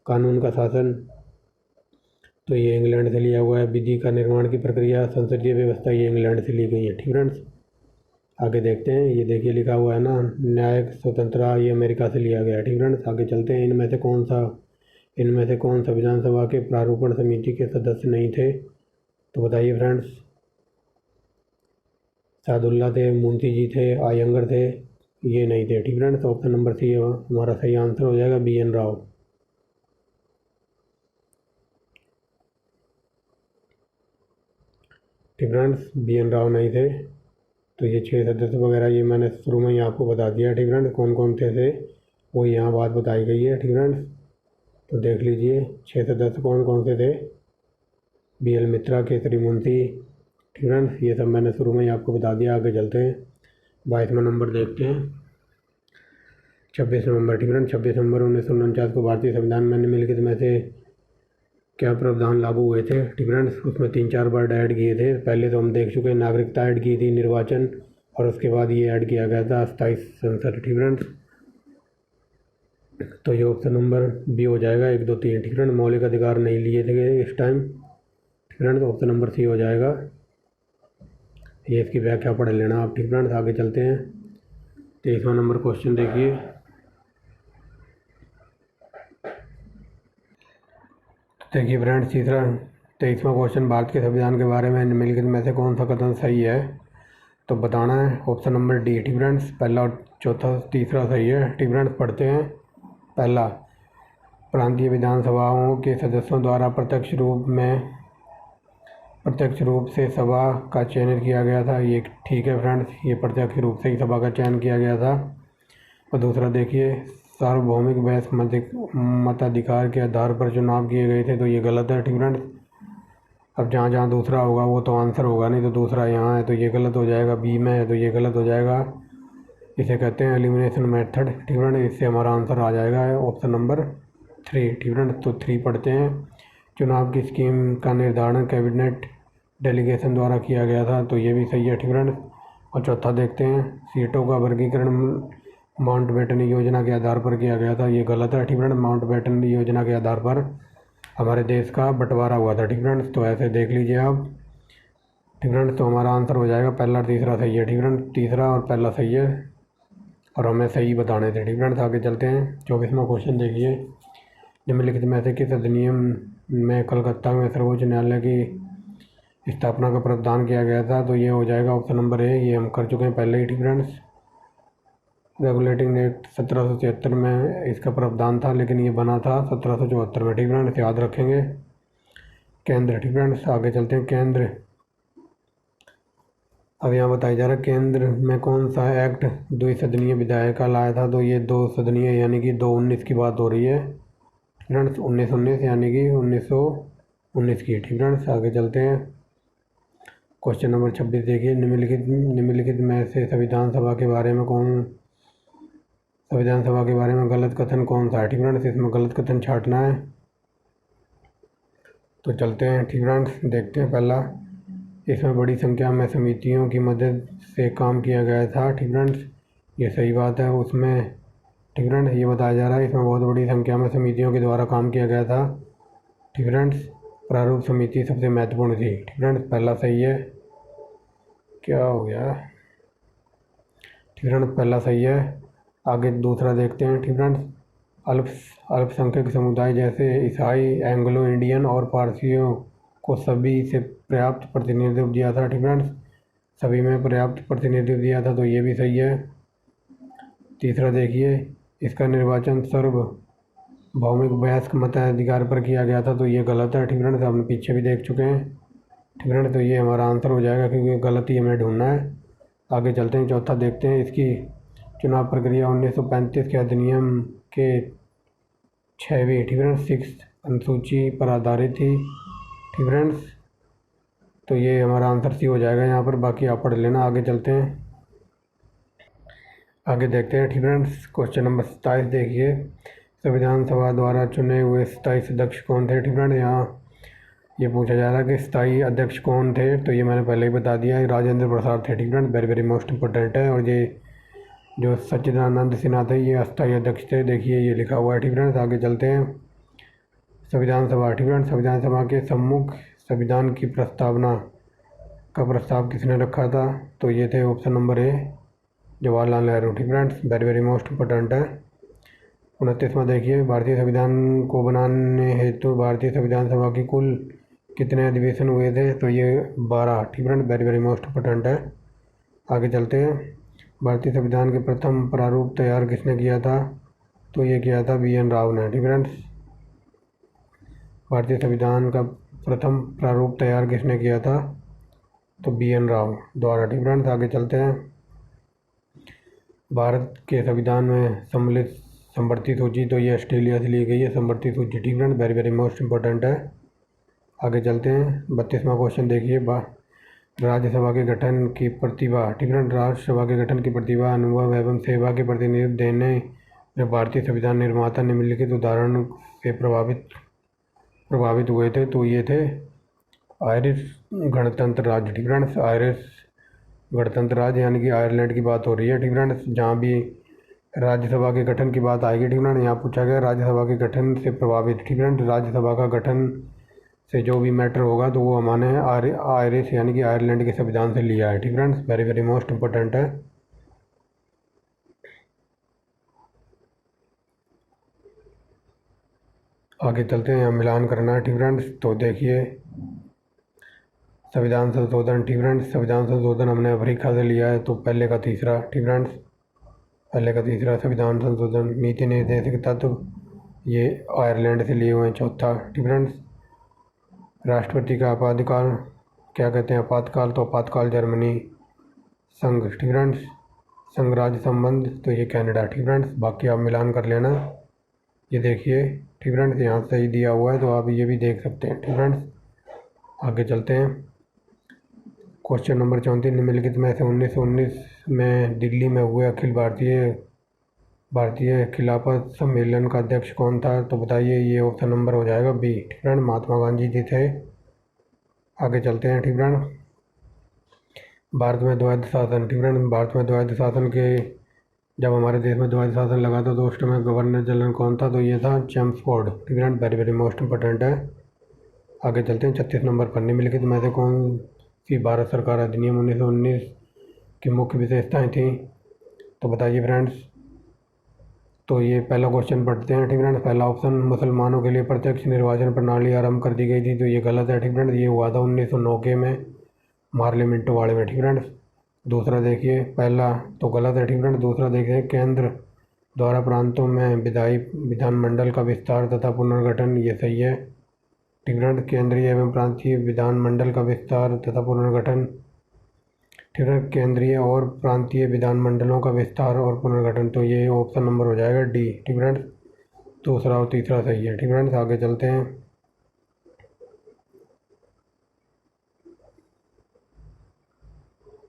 कानून का शासन, तो ये इंग्लैंड से लिया हुआ है। विधि का निर्माण की प्रक्रिया, संसदीय व्यवस्था, ये इंग्लैंड से ली गई है। ठीक फ्रेंड्स, आगे देखते हैं। ये देखिए लिखा हुआ है ना, न्यायिक स्वतंत्रता, ये अमेरिका से लिया गया है। ठीक फ्रेंड्स, आगे चलते हैं। इनमें से कौन सा विधानसभा के प्रारूपण समिति के सदस्य नहीं थे? तो बताइए फ्रेंड्स। सादुल्ला थे, मुंशी जी थे, आयंगर थे, ये नहीं थे। ठीक फ्रेंड्स, ऑप्शन नंबर सी हमारा सही आंसर हो जाएगा, BN राव। ठीक फ्रेंड्स, BN राव नहीं थे। तो ये 6 सदस्य वगैरह ये मैंने शुरू में ही आपको बता दिया। ठीक फ्रेंड्स, कौन कौन थे वो यहाँ बात बताई गई है। ठीक फ्रेंड्स, तो देख लीजिए 6 सदस्य कौन कौन से थे। BL मित्रा, केसरी मुंशी। ठीक फ्रेंड्स, ये सब मैंने शुरू में ही आपको बता दिया। आगे चलते हैं। 22वां नंबर देखते हैं। 26 नवंबर। ठीक फ्रेंड्स, 26 नवंबर 1949 को भारतीय संविधान में निम्नलिखित में से क्या प्रावधान लागू हुए थे? ठीक फ्रेंड्स, उसमें 3-4 वर्ड ऐड किए थे। पहले तो हम देख चुके हैं, नागरिकता ऐड की थी, निर्वाचन, और उसके बाद ये ऐड किया गया था अस्थायी संसद। ठीक फ्रेंड्स, तो ये ऑप्शन नंबर बी हो जाएगा, 1 2 3। ठीक फ्रेंड्स, मौलिक अधिकार नहीं लिए थे इस टाइम। ठीक फ्रेंड्स, ऑप्शन नंबर सी हो जाएगा। ये इसकी व्याख्या पढ़ लेना आप। ठीक फ्रेंड्स, आगे चलते हैं। 23वां नंबर क्वेश्चन देखिए। देखिए फ्रेंड्स, 23वां क्वेश्चन, भारत के संविधान के बारे में निम्नलिखित में से कौन सा कथन सही है? तो बताना है। Option number D. ठीक फ्रेंड्स, पहला और चौथा तीसरा सही है। ठीक फ्रेंड्स, पढ़ते हैं। पहला, प्रांतीय विधानसभाओं के सदस्यों द्वारा प्रत्यक्ष रूप से सभा का चयन किया गया था, ये ठीक है फ्रेंड्स, ये प्रत्यक्ष रूप से ही सभा का चयन किया गया था। और दूसरा देखिए, सार्वभौमिक मताधिकार के आधार पर चुनाव किए गए थे, तो ये गलत है। ठीक फ्रेंड्स, अब जहाँ दूसरा होगा वो तो आंसर होगा नहीं, तो दूसरा यहाँ है तो ये गलत हो जाएगा, बी में है तो ये गलत हो जाएगा। इसे कहते हैं एलिमिनेशन मेथड। ठीक फ्रेंड्स, इससे हमारा आंसर आ जाएगा ऑप्शन नंबर 3। ठीक फ्रेंड्स, तो 3 पढ़ते हैं। चुनाव की स्कीम का निर्धारण कैबिनेट डेलीगेशन द्वारा किया गया था, तो ये भी सही है। ठीक फ्रेंड्स, और चौथा देखते हैं, सीटों का वर्गीकरण माउंटबेटन योजना के आधार पर किया गया था, ये गलत है। ठीक फ्रेंड्स, माउंटबेटन योजना के आधार पर हमारे देश का बंटवारा हुआ था। ठीक फ्रेंड्स, तो ऐसे देख लीजिए आप। ठीक फ्रेंड्स, तो हमारा आंसर हो जाएगा पहला और तीसरा सही है। ठीक फ्रेंड्स, तीसरा और पहला सही है और हमें सही बताने थे। ठीक फ्रेंड्स, आगे चलते हैं। 24वां क्वेश्चन देखिए। निम्नलिखित में से किस अधिनियम में कलकत्ता में सर्वोच्च न्यायालय की स्थापना का प्रावधान किया गया था? तो ये हो जाएगा ऑप्शन नंबर ए, ये हम कर चुके हैं पहले ही। ठीक फ्रेंड्स, रेगुलेटिंग एक्ट 1776 में इसका प्रावधान था, लेकिन ये बना था 1774 में। ठीक फ्रेंड्स, याद रखेंगे। केंद्र। ठीक फ्रेंड्स, आगे चलते हैं। केंद्र, अब यहाँ बताया जा रहा है केंद्र में कौन सा एक्ट द्विसदनीय विधायिका लाया था? तो ये 2 सदनीय यानी कि 219 की बात हो रही है। फ्रेंड्स, 1919 यानी कि 1919 की। ठीक फ्रेंड्स, आगे चलते हैं। क्वेश्चन नंबर 26 देखिए। निम्नलिखित में से संविधान सभा के बारे में गलत कथन कौन सा है? ठीक फ्रेंड्स, इसमें गलत कथन छांटना है, तो चलते हैं। ठीक फ्रेंड्स, देखते हैं। पहला, इसमें बड़ी संख्या में समितियों की मदद से काम किया गया था। ठीक फ्रेंड्स, ये सही बात है उसमें। ठीक फ्रेंड्स, ये बताया जा रहा है इसमें बहुत बड़ी संख्या में समितियों के द्वारा काम किया गया था। ठीक फ्रेंड्स, प्रारूप समिति सबसे महत्वपूर्ण थी। ठीक फ्रेंड्स, पहला सही है। क्या हो गया? ठीक फ्रेंड्स, पहला सही है। आगे दूसरा देखते हैं। ठीक फ्रेंड्स, अल्प अल्पसंख्यक समुदाय जैसे ईसाई, एंग्लो इंडियन और पारसियों को सभी से पर्याप्त प्रतिनिधित्व दिया था। ठीक फ्रेंड्स, सभी में पर्याप्त प्रतिनिधित्व दिया था, तो ये भी सही है। तीसरा देखिए, इसका निर्वाचन सार्वभौमिक वयस्क मताधिकार पर किया गया था, तो ये गलत है। ठीक फ्रेंड्स, हम पीछे भी देख चुके हैं। ठीक फ्रेंड्स, तो ये हमारा आंसर हो जाएगा, क्योंकि गलत ही हमें ढूंढना है। आगे चलते हैं, चौथा देखते हैं। इसकी चुनाव प्रक्रिया 1935 के अधिनियम के 6वीं, ठीक फ्रेंड्स, 6th अनुसूची पर आधारित थी। ठीक फ्रेंड्स, तो ये हमारा आंसर सी हो जाएगा यहाँ पर, बाकी आप पढ़ लेना। आगे चलते हैं, आगे देखते हैं। ठीक फ्रेंड्स, क्वेश्चन नंबर 27 देखिए, संविधान सभा द्वारा चुने हुए स्थायी अध्यक्ष कौन थे। ठीक फ्रेंड्स, यहाँ ये पूछा जा रहा है कि स्थायी अध्यक्ष कौन थे, तो ये मैंने पहले ही बता दिया, राजेंद्र प्रसाद थे। ठीक friends, very very most important है। और ये जो सच्चिदानंद सिन्हा थे, ये अस्थायी अध्यक्ष थे, देखिए ये लिखा हुआ है। ठीक फ्रेंड्स, आगे चलते हैं। संविधान सभा, ठीक फ्रेंड्स, संविधान सभा के सम्मुख संविधान की प्रस्तावना का प्रस्ताव किसने रखा था, तो ये थे option number A, Jawaharlal Nehru. ठीक friends, very very most important है। 29वां देखिए, भारतीय संविधान को बनाने हेतु भारतीय संविधान सभा की कुल कितने अधिवेशन हुए थे, तो ये 12। ठीक friends, very very most important है। आगे चलते हैं। भारतीय संविधान के प्रथम प्रारूप तैयार किसने किया था, तो ये किया था BN राव ने। ठीक फ्रेंड्स, भारतीय संविधान का प्रथम प्रारूप तैयार किसने किया था, तो BN राव द्वारा। ठीक फ्रेंड्स, आगे चलते हैं। भारत के संविधान में सम्मिलित संवर्ती सूची, तो ये ऑस्ट्रेलिया से ली गई है संवर्ती सूची। ठीक friends, very very most important है। आगे चलते हैं। 32वां क्वेश्चन देखिए, राज्यसभा के गठन की प्रतिभा। ठीक फ्रेंड्स, राज्यसभा के गठन की प्रतिभा, अनुभव एवं सेवा के प्रतिनिधित्व देने में भारतीय संविधान निर्माता निम्नलिखित उदाहरण से प्रभावित हुए थे, तो ये थे आयरिश गणतंत्र राज्य। ठीक फ्रेंड्स, आयरिश गणतंत्र राज्य यानी कि आयरलैंड की बात हो रही है। ठीक फ्रेंड्स, जहाँ भी राज्यसभा के गठन की बात आएगी, ठीक फ्रेंड्स, यहाँ पूछा गया राज्यसभा के गठन से प्रभावित। ठीक फ्रेंड्स, राज्यसभा का गठन से जो भी मैटर होगा, तो वो हमारे आयरिश यानी कि आयरलैंड के संविधान से लिया है। ठीक friends, very very most important है। आगे चलते हैं, यहाँ मिलान करना है। ठीक फ्रेंड्स, तो देखिए संविधान संशोधन। ठीक फ्रेंड्स, संविधान संशोधन हमने अफ्रीका से लिया है, तो पहले का तीसरा। ठीक फ्रेंड्स, पहले का तीसरा संविधान संशोधन। नीति निर्देशक तत्व, ये आयरलैंड से लिए हुए हैं, चौथा। ठीक फ्रेंड्स, राष्ट्रपति का आपातकाल क्या कहते हैं, आपातकाल, तो आपातकाल जर्मनी। संघ, ठीक फ्रेंड्स, संघ राज्य संबंध, तो ये कनाडा। ठीक फ्रेंड्स, बाकी आप मिलान कर लेना। ये देखिए, ठीक फ्रेंड्स, यहाँ सही दिया हुआ है, तो आप ये भी देख सकते हैं। ठीक फ्रेंड्स, आगे चलते हैं। क्वेश्चन नंबर 34, निम्नलिखित में से 1919 में दिल्ली में हुए अखिल भारतीय खिलाफत सम्मेलन का अध्यक्ष कौन था, तो बताइए। ये ऑप्शन नंबर हो जाएगा बी। ठीक फ्रेंड, महात्मा गांधी जी थे। आगे चलते हैं। ठीक फ्रेंड, भारत में द्वैध शासन। ठीक फ्रेंड, भारत में द्वैध शासन के जब हमारे देश में द्वैध शासन लगा था, तो उस समय गवर्नर जनरल कौन था, तो ये था चेम्सफोर्ड। ठीक friend, very very most important है। आगे चलते हैं। 36 नंबर पर, निम्नलिखित में से कौन सी भारत सरकार अधिनियम 1919 की मुख्य विशेषताएं थी, तो बताइए फ्रेंड्स। तो ये पहला क्वेश्चन पढ़ते हैं। ठीक फ्रेंड्स, पहला ऑप्शन, मुसलमानों के लिए प्रत्यक्ष निर्वाचन प्रणाली आरंभ कर दी गई थी, तो ये गलत है। ठीक फ्रेंड्स, ये हुआ था 1909 में पार्लियामेंट वाले में। ठीक फ्रेंड्स, दूसरा देखिए, पहला तो गलत है। ठीक फ्रेंड्स, दूसरा देखिए, केंद्र द्वारा प्रांतों में विधानमंडल का विस्तार तथा पुनर्गठन, ये सही है। ठीक फ्रेंड्स, केंद्रीय एवं प्रांतीय विधानमंडल का विस्तार तथा पुनर्गठन। ठीक है, केंद्रीय और प्रांतीय विधानमंडलों का विस्तार और पुनर्गठन, तो ये ऑप्शन नंबर हो जाएगा डी। ठीक फ्रेंड्स, दूसरा और तीसरा सही है। ठीक फ्रेंड्स, आगे चलते हैं।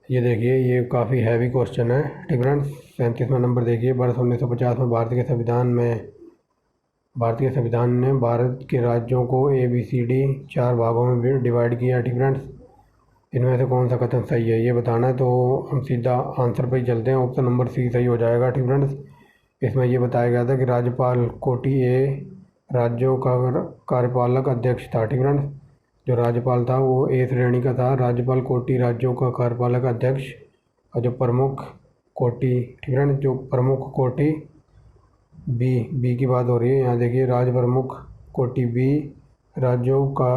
ये देखिए, ये काफ़ी हैवी क्वेश्चन है। ठीक फ्रेंड्स, 37वां नंबर देखिए, वर्ष 1950 में भारतीय संविधान ने भारत के राज्यों को ABCD 4 भागों में डिवाइड किया। ठीक फ्रेंड्स, इनमें से कौन सा कथन सही है, ये बताना है, तो हम सीधा आंसर पर ही चलते हैं। ऑप्शन नंबर सी सही हो जाएगा। ठीक फ्रेंड्स, इसमें ये बताया गया था कि राज्यपाल कोटि ए राज्यों का कार्यपालक अध्यक्ष था। ठीक फ्रेंड्स, जो राज्यपाल था वो ए श्रेणी का था, राज्यपाल कोटि राज्यों का कार्यपालक अध्यक्ष, और जो प्रमुख कोटि, ठीक फ्रेंड्स, जो प्रमुख कोटि बी की बात हो रही है। यहाँ देखिए, राज्य प्रमुख कोटि बी, राज्यों का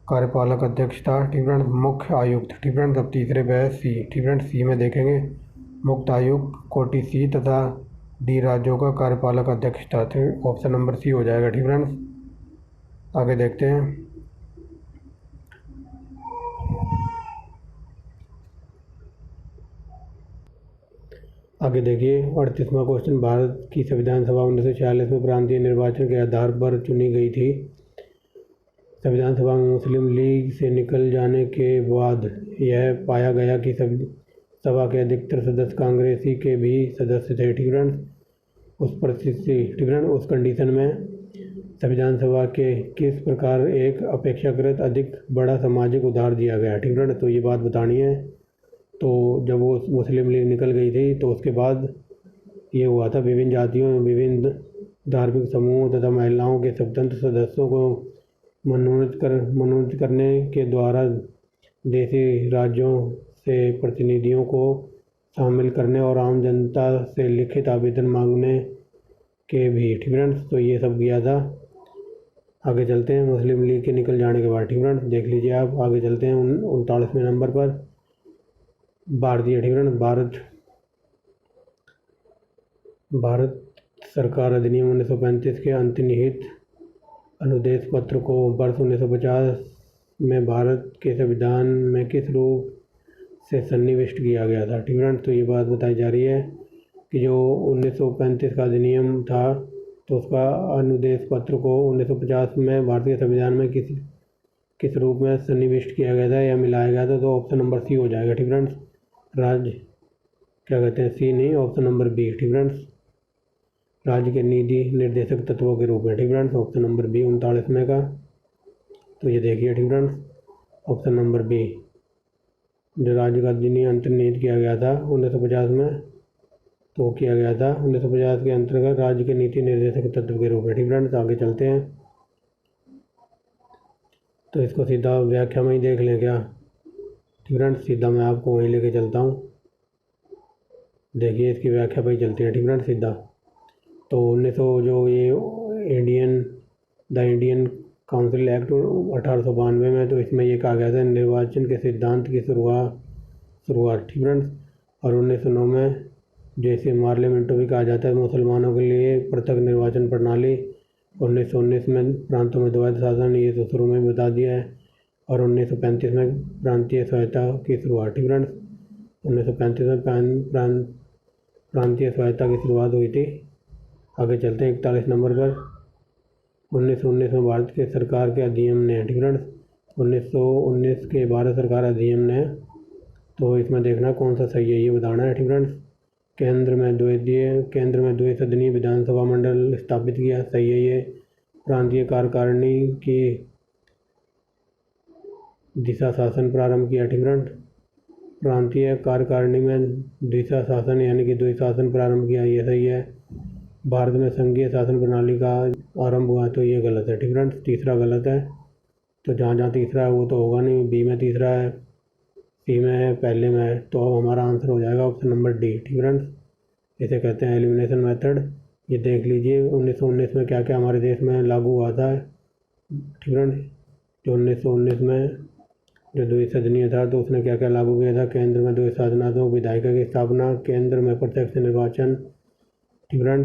कार्यपालक अध्यक्ष था। ठीक है, मुख्य आयुक्त। ठीक है, अब तीसरे पे सी। ठीक है, सी में देखेंगे मुख्य आयुक्त कोटि सी तथा डी राज्यों का कार्यपालक अध्यक्ष था। तो ऑप्शन नंबर सी हो जाएगा। ठीक है, आगे देखते हैं। आगे देखिए 38वां क्वेश्चन, भारत की संविधान सभा 1946 में प्रांतीय निर्वाचन के आधार पर चुनी गई थी। संविधान सभा में मुस्लिम लीग से निकल जाने के बाद यह पाया गया कि सभा के अधिकतर सदस्य कांग्रेसी के भी सदस्य थे। ठीक है, उस परिस्थिति, ठीक है, उस कंडीशन में संविधान सभा के किस प्रकार एक अपेक्षाकृत अधिक बड़ा सामाजिक उधार दिया गया। ठीक है, तो ये बात बतानी है। तो जब वो मुस्लिम लीग निकल गई थी तो उसके बाद ये हुआ था, विभिन्न जातियों, विभिन्न धार्मिक समूहों तथा महिलाओं के स्वतंत्र सदस्यों को मनोनीत करने के द्वारा देशी राज्यों से प्रतिनिधियों को शामिल करने और आम जनता से लिखित आवेदन मांगने के भी। ठीक है, तो ये सब किया था। आगे चलते हैं मुस्लिम लीग के निकल जाने के बाद। ठीक है, देख लीजिए आप। आगे चलते हैं 39वें नंबर पर, भारतीय। ठीक है, भारत सरकार अधिनियम 1935 के अंतर्निहित अनुदेश पत्र को वर्ष 1950 में भारत के संविधान में किस रूप से सन्निविष्ट किया गया था। ठीक है, तो ये बात बताई जा रही है कि जो 1935 का अधिनियम था तो उसका अनुदेश पत्र को 1950 में भारतीय संविधान में किस रूप में सन्निविष्ट किया गया था या मिलाया गया था। तो ऑप्शन नंबर सी हो जाएगा। ठीक है, राज्य क्या कहते हैं, सी नहीं, ऑप्शन नंबर बी। ठीक है, राज्य के नीति निर्देशक तत्वों के रूप में। ठीक है, ऑप्शन नंबर बी 39वें का। तो ये देखिए, ठीक है, ऑप्शन नंबर बी, जो राज्य का अधिनियम अंतर्निहित किया गया था 1950 में, तो किया गया था 1950 के अंतर्गत राज्य के नीति निर्देशक तत्व के रूप में। ठीक है, तो आगे चलते हैं। तो इसको सीधा व्याख्या में ही देख लें क्या। ठीक है, सीधा मैं आपको वहीं लेके चलता हूँ। देखिए इसकी व्याख्या पर ही चलती है। ठीक है, सीधा। तो 1900 जो ये द इंडियन काउंसिल एक्ट 1892 में, तो इसमें ये कहा गया था निर्वाचन के सिद्धांत की शुरुआत। ठीक है, और 1909 में जैसे पार्लियामेंटो भी कहा जाता है मुसलमानों के लिए पृथक निर्वाचन प्रणाली। 1919 में प्रांतों में द्वैध शासन, ये तो शुरू में बता दिया है। और 1935 में प्रांतीय स्वायत्ता की शुरुआत। ठीक है, 1935 में प्रांतीय स्वायत्ता की शुरुआत हुई थी। आगे चलते हैं 41 नंबर पर, 1919 में भारत के सरकार के अधिनियम ने। ठीक है, 1919 के भारत सरकार अधिनियम ने, तो इसमें देखना कौन सा सही है ये बताना है। ठीक है, केंद्र में द्विसदनीय विधानसभा मंडल स्थापित किया, सही है ये। प्रांतीय कार्यकारिणी की दिशा शासन प्रारंभ किया। ठीक है, प्रांतीय कार्यकारिणी में दिशा शासन यानी कि द्विशासन प्रारंभ किया, ये सही है। भारत में संघीय शासन प्रणाली का आरंभ हुआ, तो ये गलत है। ठीक है, तीसरा गलत है। तो जहाँ तीसरा है वो तो होगा नहीं, बी में तीसरा है, सी में है, पहले में है, तो हमारा आंसर हो जाएगा ऑप्शन नंबर डी। ठीक है, इसे कहते हैं एलिमिनेशन मेथड। ये देख लीजिए 1919 में क्या क्या हमारे देश में लागू हुआ था। ठीक है, जो 1919 में जो द्विसदनीय था तो उसने क्या क्या लागू किया था। केंद्र में द्विशासनात्मक विधायिका की स्थापना, केंद्र में प्रत्यक्ष निर्वाचन। ठीक है,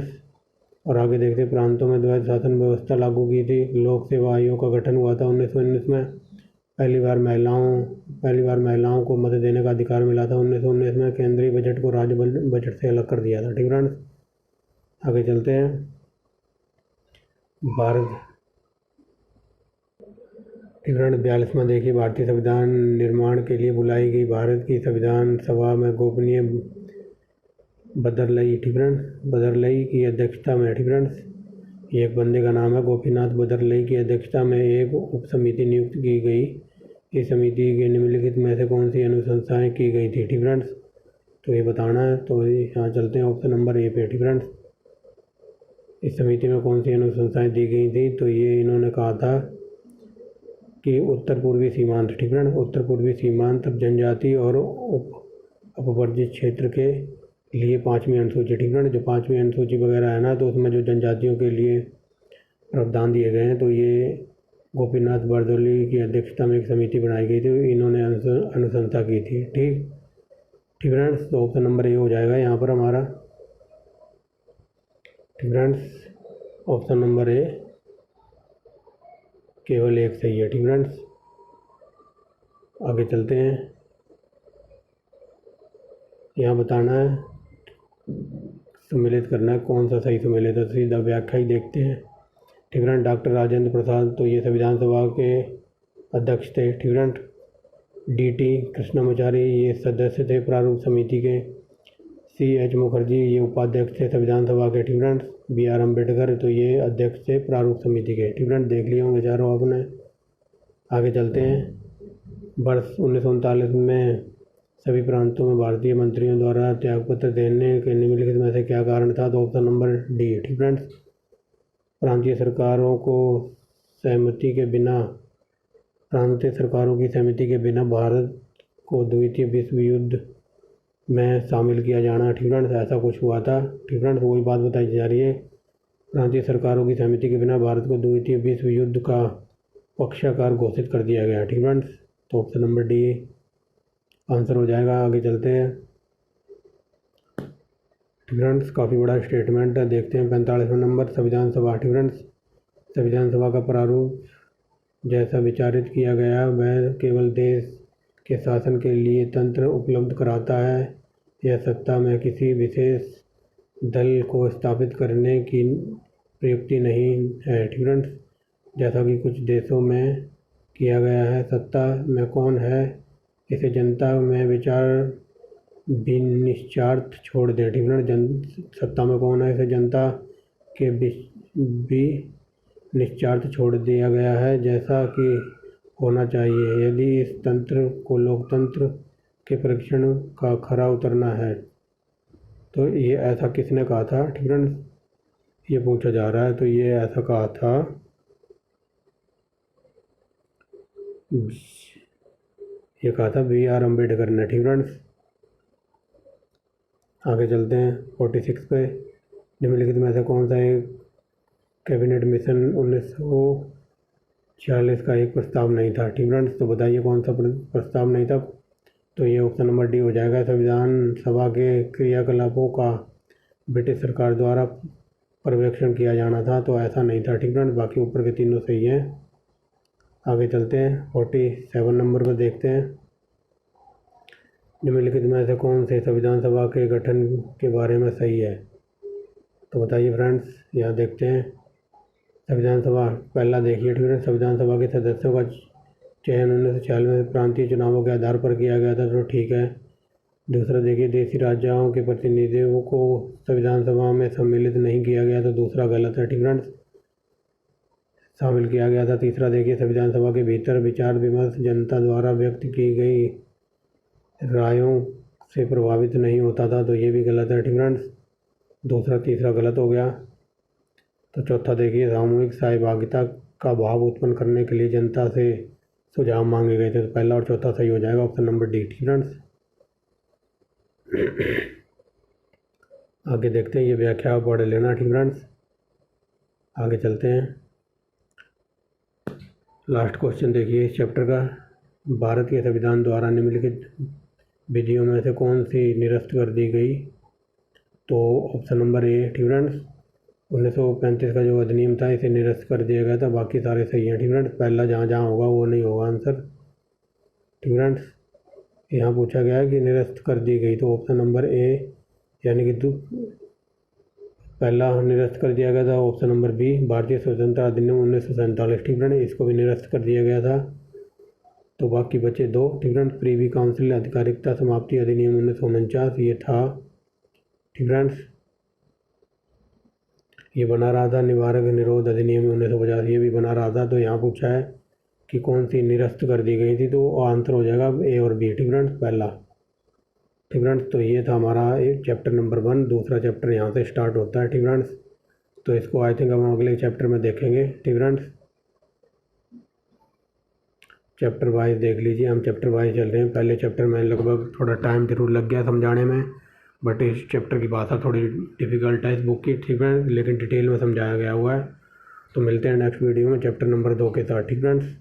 और आगे देखते प्रांतों में द्वैध शासन व्यवस्था लागू की थी। लोक सेवा आयोग का गठन हुआ था 1919 में। पहली बार महिलाओं को मत देने का अधिकार मिला था 1919 में। केंद्रीय बजट को राज्य बजट से अलग कर दिया था। ठीक है, आगे चलते हैं। भारत, ठीक है, 42वां देखिए, भारतीय संविधान निर्माण के लिए बुलाई गई भारत की संविधान सभा में गोपनीय बदरलई। ठीक है, बदरलई की अध्यक्षता में। ठीक है, ये एक बंदे का नाम है, गोपीनाथ बदरलई की अध्यक्षता में एक उप समिति नियुक्त की गई। इस समिति के निम्नलिखित में से कौन सी अनुशंसाएं की गई थी। ठीक है, तो ये बताना है। तो यहाँ चलते हैं ऑप्शन नंबर ए पे। ठीक है, इस समिति में कौन सी अनुशंसाएं दी गई थी, तो ये इन्होंने कहा था कि उत्तर पूर्वी सीमांत। ठीक है, उत्तर पूर्वी सीमांत जनजाति और अपवर्जित क्षेत्र के लिए 5वीं अनुसूची। ठीक है ना, जो 5वीं अनुसूची वगैरह है ना, तो उसमें जो जनजातियों के लिए प्रावधान दिए गए हैं, तो ये गोपीनाथ बारदोली की अध्यक्षता में एक समिति बनाई गई थी, इन्होंने अनुशंसा की थी। ठीक ठीक फ्रेंड्स, तो ऑप्शन नंबर ए हो जाएगा यहाँ पर हमारा। ठीक फ्रेंड्स, ऑप्शन नंबर ए केवल एक सही है। ठीक फ्रेंड्स, आगे चलते हैं। यहाँ बताना है, सम्मिलित करना है कौन सा सही सम्मिलित है, सीधा व्याख्या ही देखते हैं। ठीक है, डॉक्टर राजेंद्र प्रसाद, तो ये संविधान सभा के अध्यक्ष थे। ठीक है, डी.टी. कृष्णामाचारी ये सदस्य थे प्रारूप समिति के। C.H. मुखर्जी ये उपाध्यक्ष थे संविधान सभा के। ठीक है, B.R. अम्बेडकर तो ये अध्यक्ष थे प्रारूप समिति के। ठीक है, देख लिए होंगे चारों आपने। आगे चलते हैं। वर्ष 1939 में सभी प्रांतों में भारतीय मंत्रियों द्वारा त्यागपत्र देने के निम्नलिखित में से क्या कारण था, तो ऑप्शन नंबर डी। ठीक फ्रेंड्स, प्रांतीय सरकारों की सहमति के बिना भारत को द्वितीय विश्व युद्ध में शामिल किया जाना। ठीक फ्रेंड्स, ऐसा कुछ हुआ था। ठीक फ्रेंड्स, वही बात बताई जा रही है, प्रांतीय सरकारों की सहमति के बिना भारत को द्वितीय विश्व युद्ध का पक्षकार घोषित कर दिया गया। ठीक फ्रेंड्स, तो ऑप्शन नंबर डी आंसर हो जाएगा। आगे चलते हैं। ठीक फ्रेंड्स, काफ़ी बड़ा स्टेटमेंट है, देखते हैं 45वां नंबर संविधान सभा। ठीक फ्रेंड्स, संविधान सभा का प्रारूप जैसा विचारित किया गया वह केवल देश के शासन के लिए तंत्र उपलब्ध कराता है। यह सत्ता में किसी विशेष दल को स्थापित करने की प्रयुक्ति नहीं है। ठीक फ्रेंड्स, जैसा कि कुछ देशों में किया गया है। सत्ता में कौन है इसे जनता में विचार विनिश्चार्थ छोड़ दें। ठीक है, सत्ता में कौन है इसे जनता के भी निश्चार्थ छोड़ दिया गया है, जैसा कि होना चाहिए यदि इस तंत्र को लोकतंत्र के परीक्षण का खरा उतरना है। तो ये ऐसा किसने कहा था? ठीक है, ये पूछा जा रहा है। तो ये ऐसा कहा था B.R. अम्बेडकर ने। ठीक फ्रेंड्स, आगे चलते हैं 46 पे। निम्नलिखित में से कौन सा एक कैबिनेट मिशन 1946 का एक प्रस्ताव नहीं था? ठीक फ्रेंड्स, तो बताइए कौन सा प्रस्ताव नहीं था? तो ये ऑप्शन नंबर डी हो जाएगा। संविधान सभा के क्रियाकलापों का ब्रिटिश सरकार द्वारा पर्यवेक्षण किया जाना था, तो ऐसा नहीं था। ठीक फ्रेंड्स, बाकी ऊपर के तीनों सही हैं। आगे चलते हैं 47 नंबर पर देखते हैं। निम्नलिखित में से कौन से संविधान सभा के गठन के बारे में सही है? तो बताइए फ्रेंड्स, यहाँ देखते हैं। संविधान सभा पहला देखिए। ठीक है, संविधान सभा के सदस्यों का चयन 1946 में प्रांतीय चुनावों के आधार पर किया गया था, तो ठीक है। दूसरा देखिए, देशी राजाओं के प्रतिनिधियों को संविधान सभा में सम्मिलित नहीं किया गया, तो दूसरा गलत है। ठीक फ्रेंड्स, शामिल किया गया था। तीसरा देखिए, संविधान सभा के भीतर विचार विमर्श जनता द्वारा व्यक्त की गई रायों से प्रभावित नहीं होता था, तो ये भी गलत है। ठीक फ्रेंड्स, दूसरा तीसरा गलत हो गया। तो चौथा देखिए, सामूहिक सहभागिता का भाव उत्पन्न करने के लिए जनता से सुझाव मांगे गए थे, तो पहला और चौथा सही हो जाएगा, ऑप्शन नंबर डी। ठीक फ्रेंड्स, आगे देखते हैं, ये व्याख्या आप पढ़ लेना। ठीक फ्रेंड्स, आगे चलते हैं। लास्ट क्वेश्चन देखिए इस चैप्टर का। भारत के संविधान द्वारा निम्नलिखित विधियों में से कौन सी निरस्त कर दी गई? तो ऑप्शन नंबर ए। ठीक फ्रेंड्स, 1935 का जो अधिनियम था इसे निरस्त कर दिया गया था, बाकी सारे सही हैं। ठीक फ्रेंड्स, पहला जहाँ जहाँ होगा वो नहीं होगा आंसर। ठीक फ्रेंड्स, यहाँ पूछा गया है कि निरस्त कर दी गई, तो ऑप्शन नंबर ए यानी कि पहला निरस्त कर दिया गया था। ऑप्शन नंबर बी भारतीय स्वतंत्रता अधिनियम 1947। ठीक फ्रेंड्स, इसको भी निरस्त कर दिया गया था, तो बाकी बचे दो। ठीक फ्रेंड्स, प्रीवी काउंसिल आधिकारिकता समाप्ति अधिनियम 1949 ये था। ठीक फ्रेंड्स, ये बना रहा था। निवारक निरोध अधिनियम 1950 ये भी बना रहा था। तो यहाँ पूछा है कि कौन सी निरस्त कर दी गई थी, तो आंसर हो जाएगा ए और बी। ठीक फ्रेंड्स, पहला। ठीक फ्रेंड्स, तो ये था हमारा चैप्टर नंबर 1। दूसरा चैप्टर यहाँ से स्टार्ट होता है। ठीक फ्रेंड्स, तो इसको आई थिंक हम अगले चैप्टर में देखेंगे। ठीक फ्रेंड्स, चैप्टर वाइज देख लीजिए, हम चैप्टर वाइज चल रहे हैं। पहले चैप्टर में लगभग थोड़ा टाइम जरूर लग गया समझाने में, बट इस चैप्टर की भाषा थोड़ी डिफ़िकल्ट है इस बुक की, ठीक है, लेकिन डिटेल में समझाया गया हुआ है। तो मिलते हैं नेक्स्ट वीडियो में चैप्टर नंबर 2 के साथ, ठीक फ्रेंड्स।